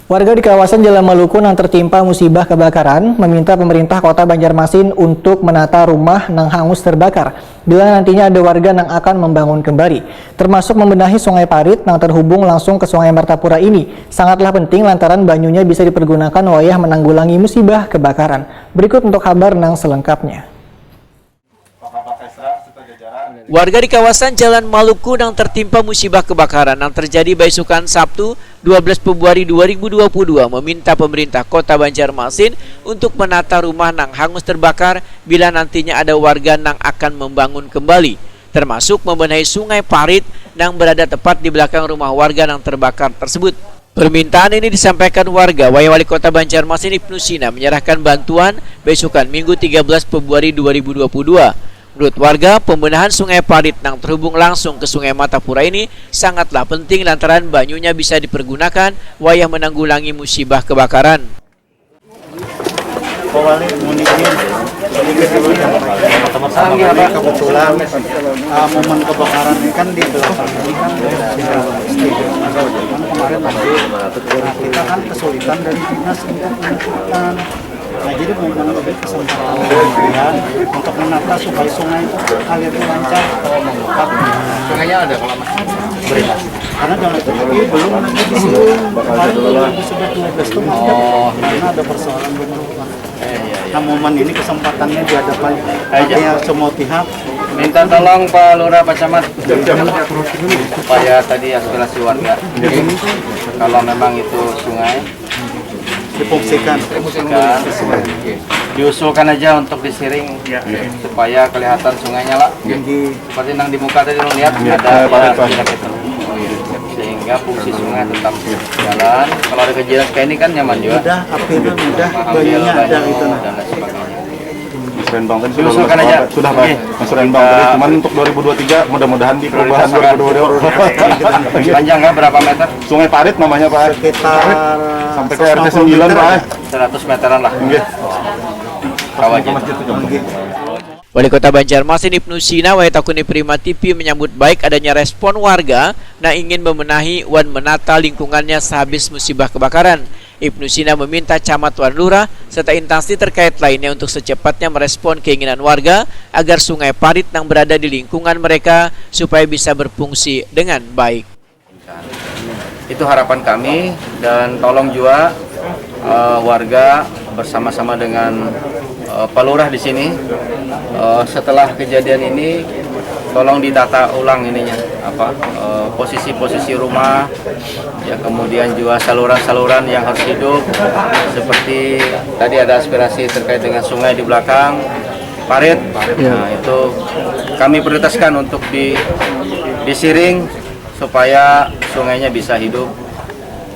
Warga di kawasan Jalan Maluku yang tertimpa musibah kebakaran meminta pemerintah Kota Banjarmasin untuk menata rumah yang hangus terbakar bila nantinya ada warga yang akan membangun kembali, termasuk membenahi Sungai Parit yang terhubung langsung ke Sungai Martapura ini. Sangatlah penting lantaran banyunya bisa dipergunakan wayah menanggulangi musibah kebakaran. Berikut untuk kabar yang selengkapnya. Warga di kawasan Jalan Maluku yang tertimpa musibah kebakaran yang terjadi besokan Sabtu 12 Februari 2022 meminta pemerintah Kota Banjarmasin untuk menata rumah yang hangus terbakar bila nantinya ada warga yang akan membangun kembali, termasuk membenahi Sungai Parit yang berada tepat di belakang rumah warga yang terbakar tersebut. Permintaan ini disampaikan warga Wali Kota Banjarmasin Ibnu Sina menyerahkan bantuan besokan Minggu 13 Februari 2022. Menurut warga, pembenahan Sungai Parit yang terhubung langsung ke Sungai Martapura ini sangatlah penting lantaran banyunya bisa dipergunakan wayah menanggulangi musibah kebakaran. Kebetulan momen kebakaran ini kan di belakang ini kan kemarin kita kan kesulitan dari dinas untuk menentukan. Nah, jadi momen kesempatan untuk menata supaya sungai itu alirnya lancar kalau menguap. Sungainya ada kalau mas? Berilah. Karena jangan terjadi belum lagi di sini kemarin 2012 itu karena ada persoalan bentukan. Nah, momen ini kesempatannya dihadapan semua pihak. Minta tolong Pak Lurah, Pak Camat supaya tadi aspirasi warga. Kalau memang itu sungai difungsikan, diusulkan aja untuk disiring supaya kelihatan sungainya lah. Seperti yang di muka tadi lo lihat ada gitu. Sehingga fungsi sungai tetap jalan. Kalau ada kejadian kayak ini kan nyaman juga. Mudah, apinya mudah, banyunya ada gitu nah. Dan lain sebagainya. Mas Renbang tadi diusulkan aja. Sudah Pak. Mas Renbang tadi cuman untuk 2023 mudah-mudahan di perubahan 2022. Panjang nggak berapa meter? Sungai Parit namanya Pak. Sekitar sampai ke RT 9 Pak. 100 meteran lah. Kawajan. Wali Kota Banjarmasin Ibnu Sina Wahitakuni Prima TV menyambut baik adanya respon warga yang ingin membenahi wan menata lingkungannya sehabis musibah kebakaran. Ibnu Sina meminta Camat Wan Lurah serta instansi terkait lainnya untuk secepatnya merespon keinginan warga agar Sungai Parit yang berada di lingkungan mereka supaya bisa berfungsi dengan baik. Itu harapan kami dan tolong juga warga bersama-sama dengan Pak Lurah di sini setelah kejadian ini tolong ditata ulang ininya posisi-posisi rumah ya, kemudian juga saluran-saluran yang harus hidup seperti tadi ada aspirasi terkait dengan sungai di belakang Parit. Nah, itu kami prioritaskan untuk disiring supaya sungainya bisa hidup.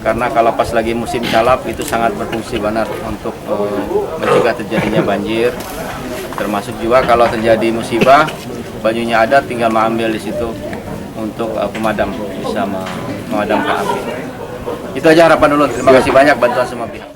Karena kalau pas lagi musim calap itu sangat berfungsi benar untuk mencegah terjadinya banjir. Termasuk juga kalau terjadi musibah, banyunya ada tinggal mengambil di situ untuk pemadam bisa memadamkan api. Itu aja harapan dulu. Terima kasih banyak bantuan semua pihak.